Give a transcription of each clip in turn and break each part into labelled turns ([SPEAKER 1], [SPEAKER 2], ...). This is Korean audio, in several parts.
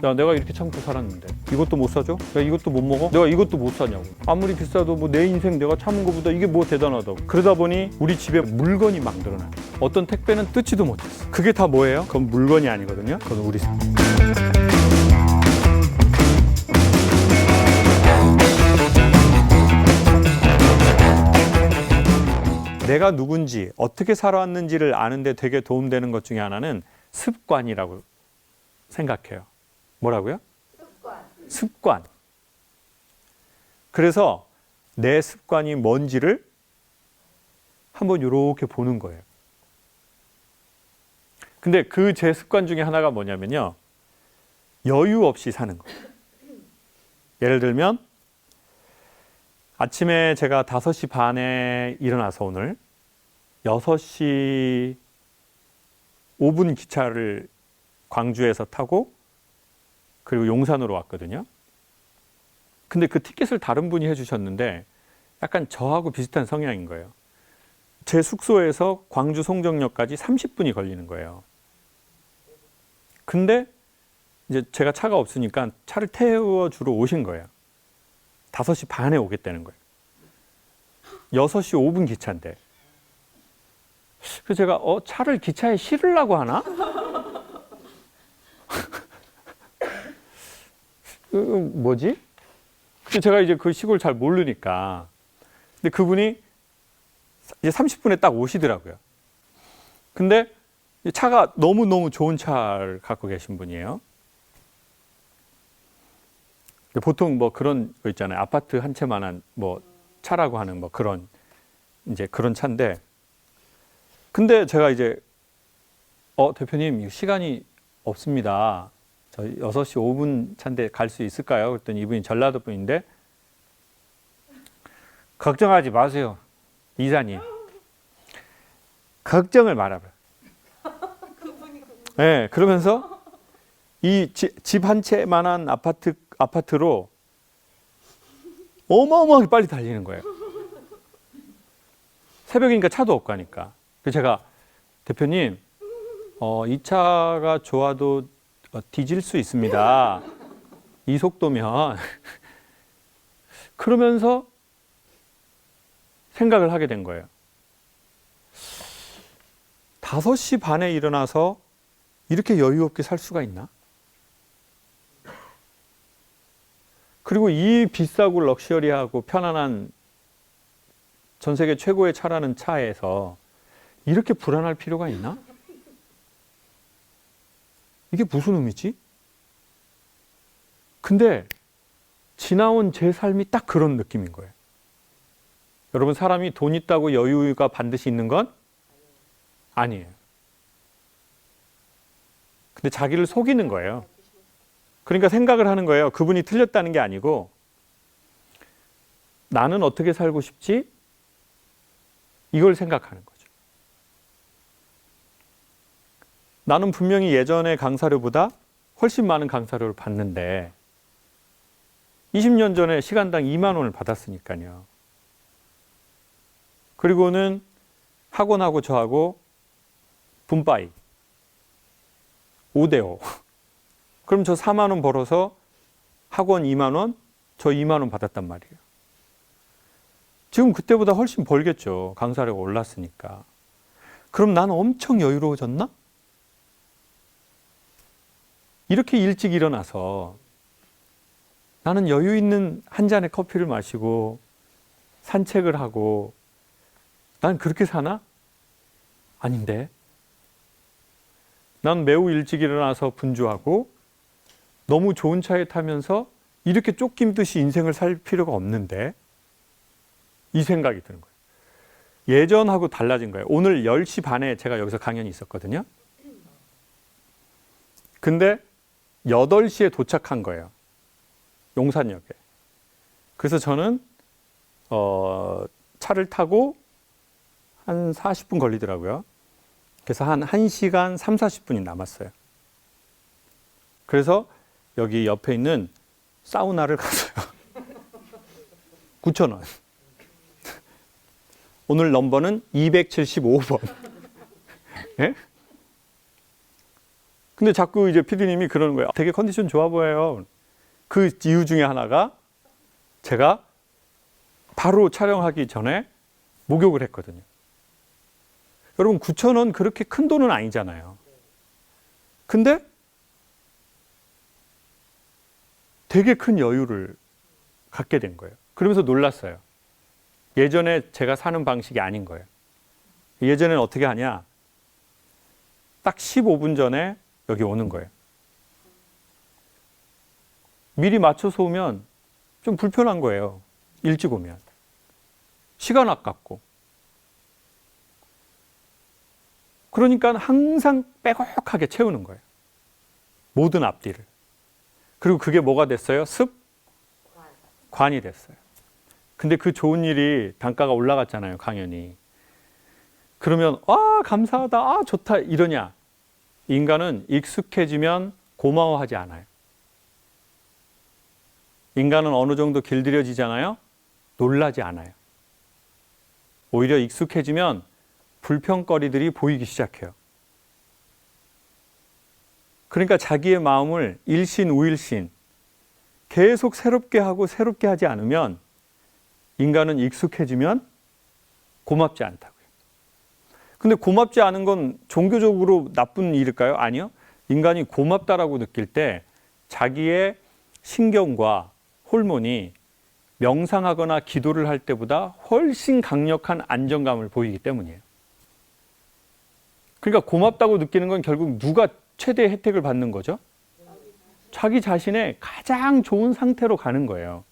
[SPEAKER 1] 야, 내가 이렇게 참고 살았는데 이것도 못 사줘? 야, 이것도 못 먹어? 내가 이것도 못 사냐고. 아무리 비싸도 뭐 내 인생 내가 참은 것보다 이게 뭐 대단하다고. 그러다 보니 우리 집에 물건이 막 늘어나요. 어떤 택배는 뜯지도 못했어. 그게 다 뭐예요? 그건 물건이 아니거든요. 그건 우리 내가 누군지 어떻게 살아왔는지를 아는데 되게 도움되는 것 중에 하나는 습관이라고 생각해요. 뭐라고요? 습관. 그래서 내 습관이 뭔지를 한번 이렇게 보는 거예요. 근데 그 제 습관 중에 하나가 뭐냐면요. 여유 없이 사는 거예요. 예를 들면 아침에 제가 5시 반에 일어나서 오늘 6시 5분 기차를 광주에서 타고 그리고 용산으로 왔거든요. 근데 그 티켓을 다른 분이 해주셨는데 약간 저하고 비슷한 성향인 거예요. 제 숙소에서 광주 송정역까지 30분이 걸리는 거예요. 근데 이제 제가 차가 없으니까 차를 태워주러 오신 거예요. 5시 반에 오겠다는 거예요. 6시 5분 기차인데. 그래서 제가 차를 기차에 실으려고 하나? 뭐지? 근데 제가 이제 그 시골 잘 모르니까. 근데 그분이 이제 30분에 딱 오시더라고요. 근데 차가 너무너무 좋은 차를 갖고 계신 분이에요. 보통 뭐 그런 거 있잖아요. 아파트 한 채만한 뭐 차라고 하는 뭐 그런 이제 그런 차인데. 근데 제가 이제 대표님 시간이 없습니다. 저 6시 5분 차인데 갈 수 있을까요? 그랬더니 이분이 전라도 분인데 걱정하지 마세요. 이사님. 걱정을 말아봐요. 네, 그러면서 이 집 한 채만한 아파트로 어마어마하게 빨리 달리는 거예요. 새벽이니까 차도 없고 하니까. 그래서 제가 대표님 이 차가 좋아도 뒤질 수 있습니다. 이 속도면. 그러면서 생각을 하게 된 거예요. 5시 반에 일어나서 이렇게 여유 없게 살 수가 있나? 그리고 이 비싸고 럭셔리하고 편안한 전 세계 최고의 차라는 차에서 이렇게 불안할 필요가 있나? 이게 무슨 의미지? 근데 지나온 제 삶이 딱 그런 느낌인 거예요. 여러분, 사람이 돈 있다고 여유가 반드시 있는 건 아니에요. 근데 자기를 속이는 거예요. 그러니까 생각을 하는 거예요. 그분이 틀렸다는 게 아니고 나는 어떻게 살고 싶지? 이걸 생각하는 거죠. 나는 분명히 예전의 강사료보다 훨씬 많은 강사료를 받는데 20년 전에 시간당 2만 원을 받았으니까요. 그리고는 학원하고 저하고 분바이 5대5. 그럼 저 4만 원 벌어서 학원 2만 원, 저 2만 원 받았단 말이에요. 지금 그때보다 훨씬 벌겠죠. 강사료가 올랐으니까. 그럼 나는 엄청 여유로워졌나? 이렇게 일찍 일어나서 나는 여유 있는 한 잔의 커피를 마시고 산책을 하고 난 그렇게 사나? 아닌데. 난 매우 일찍 일어나서 분주하고 너무 좋은 차에 타면서 이렇게 쫓김듯이 인생을 살 필요가 없는데 이 생각이 드는 거예요. 예전하고 달라진 거예요. 오늘 10시 반에 제가 여기서 강연이 있었거든요. 근데 8시에 도착한 거예요. 용산역에. 그래서 저는 차를 타고 한 40분 걸리더라고요. 그래서 한 1시간 3, 40분이 남았어요. 그래서 여기 옆에 있는 사우나를 갔어요. 9,000원. 오늘 넘버는 275번. 예? 근데 자꾸 이제 PD님이 그러는 거예요. 되게 컨디션 좋아 보여요. 그 이유 중에 하나가 제가 바로 촬영하기 전에 목욕을 했거든요. 여러분 9,000원 그렇게 큰 돈은 아니잖아요. 근데 되게 큰 여유를 갖게 된 거예요. 그러면서 놀랐어요. 예전에 제가 사는 방식이 아닌 거예요. 예전에는 어떻게 하냐? 딱 15분 전에 여기 오는 거예요. 미리 맞춰서 오면 좀 불편한 거예요. 일찍 오면. 시간 아깝고. 그러니까 항상 빼곡하게 채우는 거예요. 모든 앞뒤를. 그리고 그게 뭐가 됐어요? 습관이 됐어요. 근데 그 좋은 일이 단가가 올라갔잖아요, 강연이. 그러면 감사하다, 좋다 이러냐? 인간은 익숙해지면 고마워하지 않아요. 인간은 어느 정도 길들여지잖아요. 놀라지 않아요. 오히려 익숙해지면 불평거리들이 보이기 시작해요. 그러니까 자기의 마음을 일신우일신 계속 새롭게 하고 새롭게 하지 않으면 인간은 익숙해지면 고맙지 않다고요. 근데 고맙지 않은 건 종교적으로 나쁜 일일까요? 아니요. 인간이 고맙다라고 느낄 때 자기의 신경과 호르몬이 명상하거나 기도를 할 때보다 훨씬 강력한 안정감을 보이기 때문이에요. 그러니까 고맙다고 느끼는 건 결국 누가 최대 혜택을 받는 거죠? 자기 자신의 가장 좋은 상태로 가는 거예요.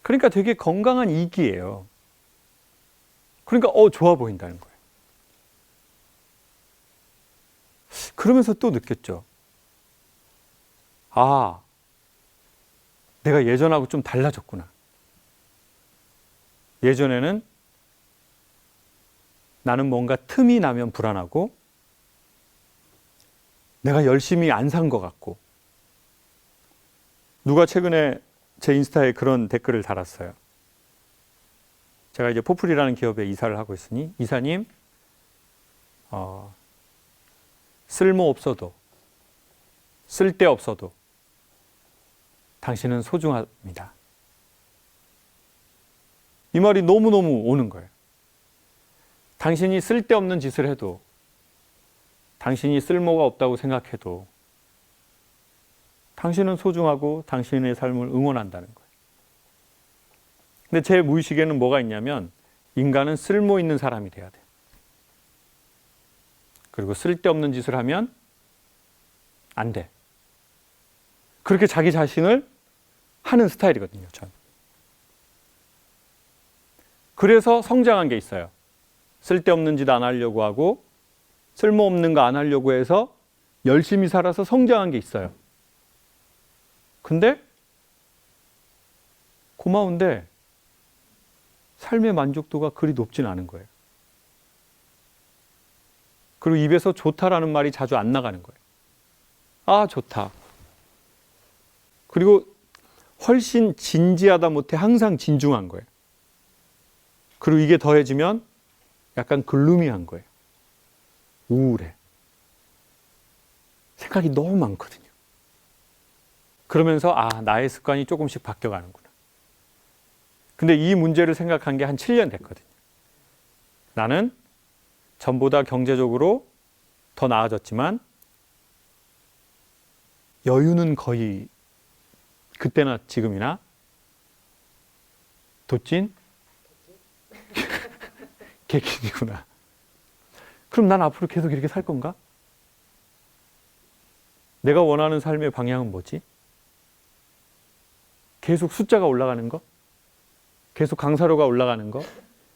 [SPEAKER 1] 그러니까 되게 건강한 이기예요. 그러니까 좋아 보인다는 거예요. 그러면서 또 느꼈죠. 내가 예전하고 좀 달라졌구나. 예전에는 나는 뭔가 틈이 나면 불안하고 내가 열심히 안 산 것 같고 누가 최근에 제 인스타에 그런 댓글을 달았어요. 제가 이제 포플이라는 기업에 이사를 하고 있으니 이사님 쓸모없어도 쓸데없어도 당신은 소중합니다. 이 말이 너무너무 오는 거예요. 당신이 쓸데없는 짓을 해도 당신이 쓸모가 없다고 생각해도 당신은 소중하고 당신의 삶을 응원한다는 거예요. 근데 제 무의식에는 뭐가 있냐면 인간은 쓸모 있는 사람이 돼야 돼요. 그리고 쓸데없는 짓을 하면 안 돼. 그렇게 자기 자신을 하는 스타일이거든요, 전. 그래서 성장한 게 있어요. 쓸데없는 짓 안 하려고 하고 쓸모없는 거 안 하려고 해서 열심히 살아서 성장한 게 있어요. 근데 고마운데 삶의 만족도가 그리 높진 않은 거예요. 그리고 입에서 좋다라는 말이 자주 안 나가는 거예요. 좋다. 그리고 훨씬 진지하다 못해 항상 진중한 거예요. 그리고 이게 더해지면 약간 글루미한 거예요. 우울해. 생각이 너무 많거든요. 그러면서 나의 습관이 조금씩 바뀌어가는구나. 근데 이 문제를 생각한 게 한 7년 됐거든요. 나는 전보다 경제적으로 더 나아졌지만 여유는 거의 그때나 지금이나 돛진? 개긴이구나. 그럼 난 앞으로 계속 이렇게 살 건가? 내가 원하는 삶의 방향은 뭐지? 계속 숫자가 올라가는 거? 계속 강사료가 올라가는 거?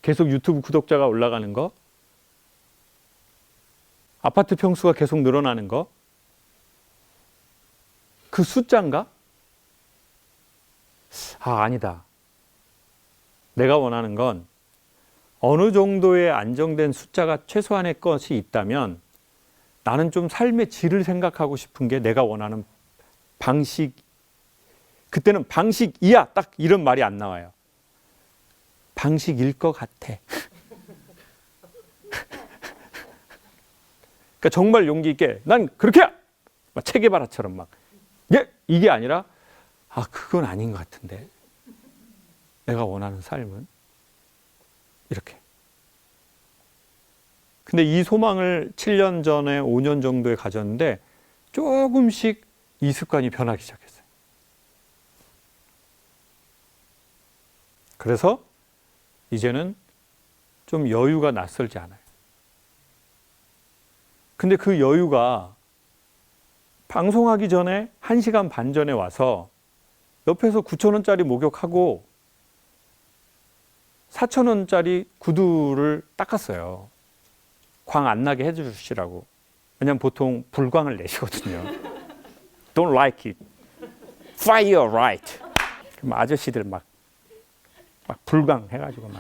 [SPEAKER 1] 계속 유튜브 구독자가 올라가는 거? 아파트 평수가 계속 늘어나는 거? 그 숫자인가? 아니다. 내가 원하는 건 어느 정도의 안정된 숫자가 최소한의 것이 있다면 나는 좀 삶의 질을 생각하고 싶은 게 내가 원하는 방식. 그때는 방식이야 딱 이런 말이 안 나와요. 방식일 것 같아. 그러니까 정말 용기 있게 난 그렇게 막 체계바라처럼 막 이게 아니라 그건 아닌 것 같은데 내가 원하는 삶은 이렇게. 근데 이 소망을 7년 전에 5년 정도에 가졌는데 조금씩 이 습관이 변하기 시작했어요. 그래서 이제는 좀 여유가 낯설지 않아요. 근데 그 여유가 방송하기 전에 1시간 반 전에 와서 옆에서 9,000원짜리 목욕하고 4,000원짜리 구두를 닦았어요. 광 안 나게 해주시라고. 왜냐면 보통 불광을 내시거든요. Don't like it. Fire right. 그럼 아저씨들 막 불광 해가지고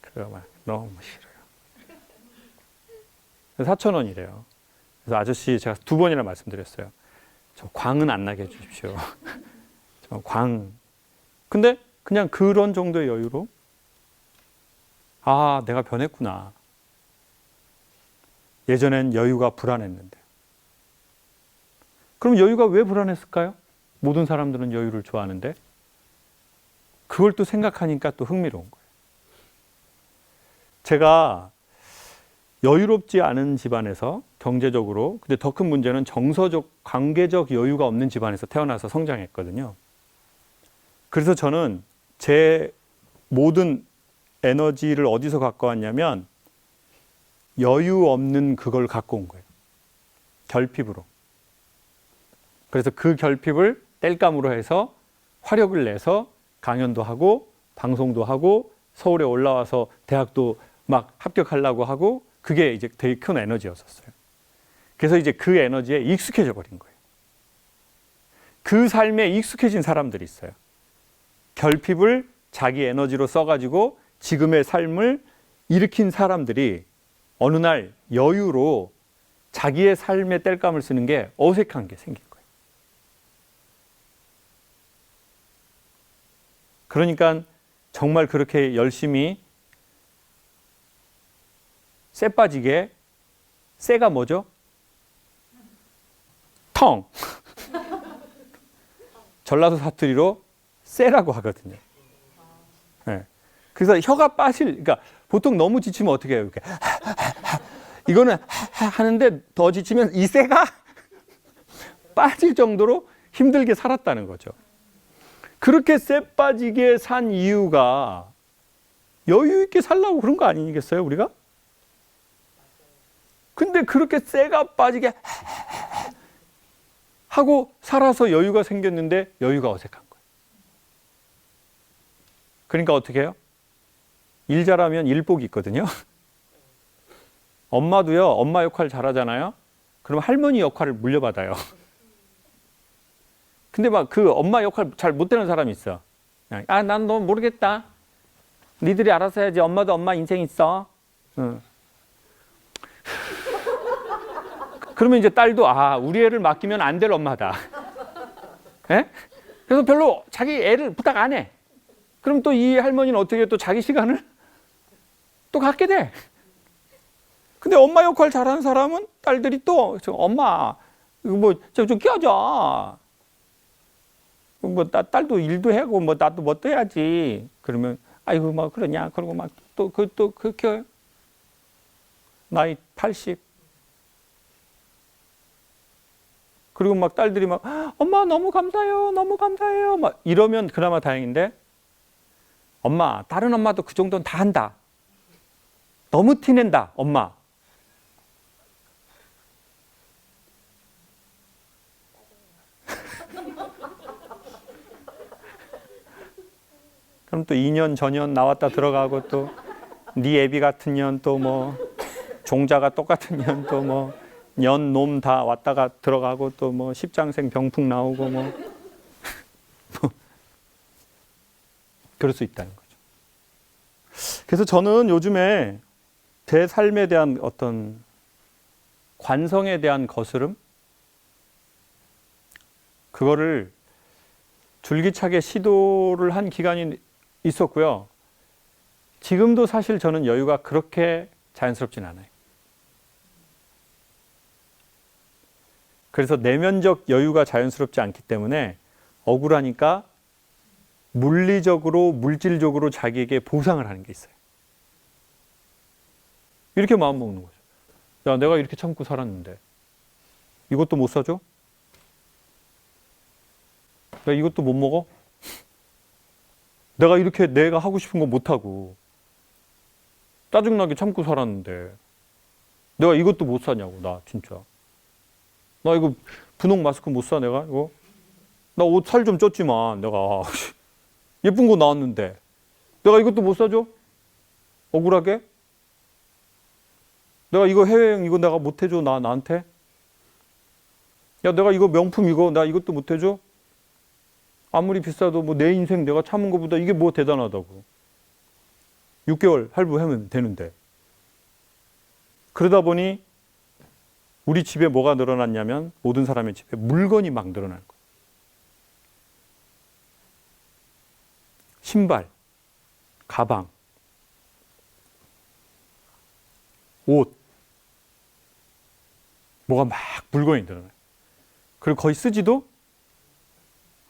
[SPEAKER 1] 그거 막 너무 싫어요. 4,000원이래요. 그래서 아저씨 제가 2번이나 말씀드렸어요. 저 광은 안 나게 해주십시오. 저 광. 근데 그냥 그런 정도의 여유로 내가 변했구나. 예전엔 여유가 불안했는데. 그럼 여유가 왜 불안했을까요? 모든 사람들은 여유를 좋아하는데. 그걸 또 생각하니까 또 흥미로운 거예요. 제가 여유롭지 않은 집안에서 경제적으로, 근데 더 큰 문제는 정서적, 관계적 여유가 없는 집안에서 태어나서 성장했거든요. 그래서 저는 제 모든 에너지를 어디서 갖고 왔냐면 여유 없는 그걸 갖고 온 거예요. 결핍으로. 그래서 그 결핍을 땔감으로 해서 화력을 내서 강연도 하고 방송도 하고 서울에 올라와서 대학도 막 합격하려고 하고 그게 이제 되게 큰 에너지였었어요. 그래서 이제 그 에너지에 익숙해져 버린 거예요. 그 삶에 익숙해진 사람들이 있어요. 결핍을 자기 에너지로 써가지고 지금의 삶을 일으킨 사람들이 어느 날 여유로 자기의 삶의 땔감을 쓰는 게 어색한 게 생긴 거예요. 그러니까 정말 그렇게 열심히 쎄 빠지게, 쎄가 뭐죠? 텅. 전라도 사투리로 쎄라고 하거든요. 네. 그래서 혀가 그러니까 보통 너무 지치면 어떻게 해요? 이렇게 이거는 하는데 더 지치면 이 쎄가 빠질 정도로 힘들게 살았다는 거죠. 그렇게 쎄 빠지게 산 이유가 여유 있게 살라고 그런 거 아니겠어요, 우리가? 근데 그렇게 쎄가 빠지게 하고 살아서 여유가 생겼는데 여유가 어색한 거예요. 그러니까 어떻게 해요? 일 잘하면 일복이 있거든요. 엄마도요, 엄마 역할 잘하잖아요. 그럼 할머니 역할을 물려받아요. 근데 막 그 엄마 역할 잘 못되는 사람이 있어. 난 너 모르겠다. 니들이 알아서 해야지. 엄마도 엄마 인생 있어. 응. 그러면 이제 딸도 우리 애를 맡기면 안 될 엄마다. 에? 그래서 별로 자기 애를 부탁 안 해. 그럼 또 이 할머니는 어떻게 또 자기 시간을 또 갖게 돼. 근데 엄마 역할 잘하는 사람은 딸들이 또 엄마 뭐 좀 껴줘. 뭐 딸도 일도 하고 뭐 나도 뭐 또 해야지. 그러면 아이고 뭐 그러냐. 그러고 막 또 그렇게 나이 80. 그리고 막 딸들이 막 엄마 너무 감사해요. 너무 감사해요. 막 이러면 그나마 다행인데 엄마 다른 엄마도 그 정도는 다 한다. 너무 티낸다 엄마. 그럼 또 2년 전년 나왔다 들어가고 또 네 애비 같은 년 또 뭐 종자가 똑같은 년 또 뭐 년 놈 다 왔다가 들어가고 또 뭐 십장생 병풍 나오고 뭐 그럴 수 있다는 거죠. 그래서 저는 요즘에 제 삶에 대한 어떤 관성에 대한 거스름 그거를 줄기차게 시도를 한 기간이 있었고요. 지금도 사실 저는 여유가 그렇게 자연스럽진 않아요. 그래서 내면적 여유가 자연스럽지 않기 때문에 억울하니까 물리적으로, 물질적으로 자기에게 보상을 하는 게 있어요. 이렇게 마음 먹는 거죠. 야, 내가 이렇게 참고 살았는데 이것도 못 사줘? 야, 이것도 못 먹어? 내가 이렇게 내가 하고 싶은 거 못하고 짜증나게 참고 살았는데 내가 이것도 못 사냐고. 나 진짜 나 이거 분홍 마스크 못 사. 내가 이거 나 옷 살 좀 쪘지만 내가 예쁜 거 나왔는데 내가 이것도 못 사줘? 억울하게? 내가 이거 해외여행 이거 내가 못 해줘? 나한테? 야, 내가 이거 명품 이거 나 이것도 못 해줘? 아무리 비싸도 뭐 내 인생 내가 참은 것보다 이게 뭐 대단하다고. 6개월 할부하면 되는데. 그러다 보니 우리 집에 뭐가 늘어났냐면 모든 사람의 집에 물건이 막 늘어날 거예요. 신발, 가방, 옷, 뭐가 막 물건이 늘어나요. 그리고 거의 쓰지도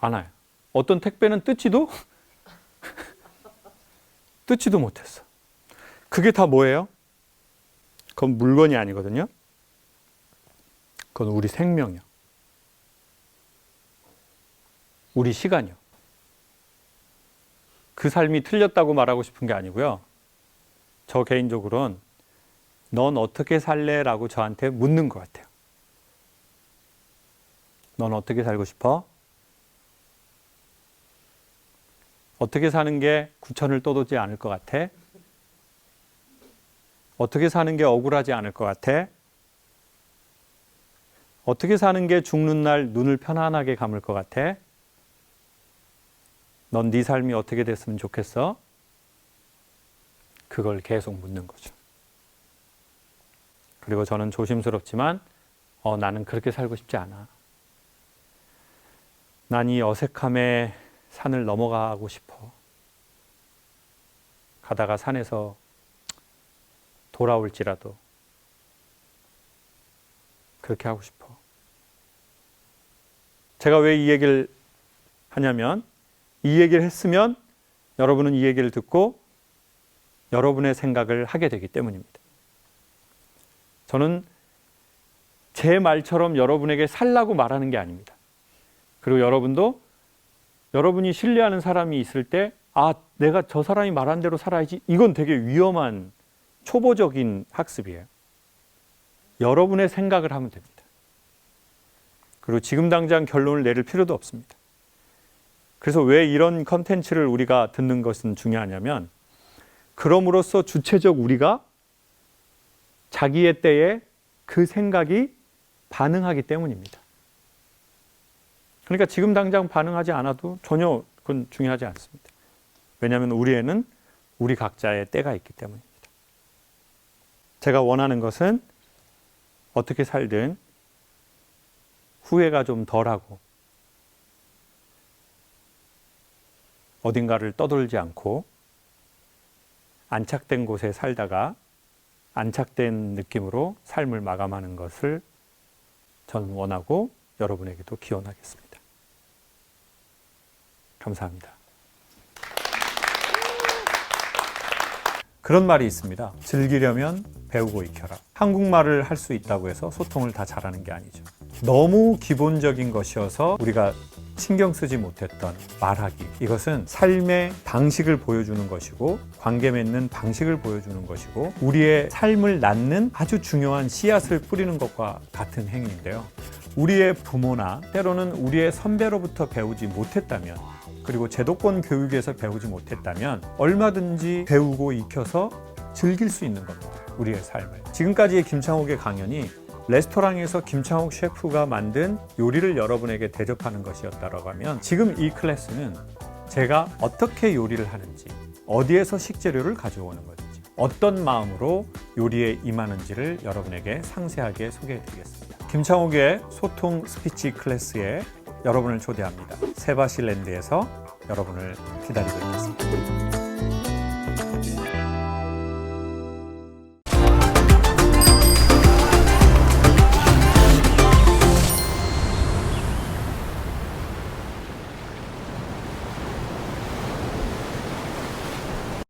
[SPEAKER 1] 않아요. 어떤 택배는 뜯지도 못했어. 그게 다 뭐예요? 그건 물건이 아니거든요. 그건 우리 생명이요. 우리 시간이요. 그 삶이 틀렸다고 말하고 싶은 게 아니고요. 저 개인적으로는 넌 어떻게 살래? 라고 저한테 묻는 것 같아요. 넌 어떻게 살고 싶어? 어떻게 사는 게 구천을 떠도지 않을 것 같아? 어떻게 사는 게 억울하지 않을 것 같아? 어떻게 사는 게 죽는 날 눈을 편안하게 감을 것 같아? 넌 네 삶이 어떻게 됐으면 좋겠어? 그걸 계속 묻는 거죠. 그리고 저는 조심스럽지만 나는 그렇게 살고 싶지 않아. 난 이 어색함의 산을 넘어가고 싶어. 가다가 산에서 돌아올지라도 그렇게 하고 싶어. 제가 왜 이 얘기를 하냐면 이 얘기를 했으면 여러분은 이 얘기를 듣고 여러분의 생각을 하게 되기 때문입니다. 저는 제 말처럼 여러분에게 살라고 말하는 게 아닙니다. 그리고 여러분도 여러분이 신뢰하는 사람이 있을 때 내가 저 사람이 말한 대로 살아야지. 이건 되게 위험한 초보적인 학습이에요. 여러분의 생각을 하면 됩니다. 그리고 지금 당장 결론을 내릴 필요도 없습니다. 그래서 왜 이런 컨텐츠를 우리가 듣는 것은 중요하냐면 그럼으로써 주체적 우리가 자기의 때에 그 생각이 반응하기 때문입니다. 그러니까 지금 당장 반응하지 않아도 전혀 그건 중요하지 않습니다. 왜냐하면 우리에는 우리 각자의 때가 있기 때문입니다. 제가 원하는 것은 어떻게 살든 후회가 좀 덜하고 어딘가를 떠돌지 않고 안착된 곳에 살다가 안착된 느낌으로 삶을 마감하는 것을 저는 원하고 여러분에게도 기원하겠습니다. 감사합니다. 그런 말이 있습니다. 즐기려면 배우고 익혀라. 한국말을 할 수 있다고 해서 소통을 다 잘하는 게 아니죠. 너무 기본적인 것이어서 우리가 신경 쓰지 못했던 말하기. 이것은 삶의 방식을 보여주는 것이고 관계 맺는 방식을 보여주는 것이고 우리의 삶을 낳는 아주 중요한 씨앗을 뿌리는 것과 같은 행위인데요. 우리의 부모나 때로는 우리의 선배로부터 배우지 못했다면 그리고 제도권 교육에서 배우지 못했다면 얼마든지 배우고 익혀서 즐길 수 있는 겁니다. 우리의 삶을. 지금까지의 김창옥의 강연이 레스토랑에서 김창옥 셰프가 만든 요리를 여러분에게 대접하는 것이었다고 하면 지금 이 클래스는 제가 어떻게 요리를 하는지 어디에서 식재료를 가져오는 건지 어떤 마음으로 요리에 임하는지를 여러분에게 상세하게 소개해 드리겠습니다. 김창옥의 소통 스피치 클래스에 여러분을 초대합니다. 세바시랜드에서 여러분을 기다리고 있겠습니다.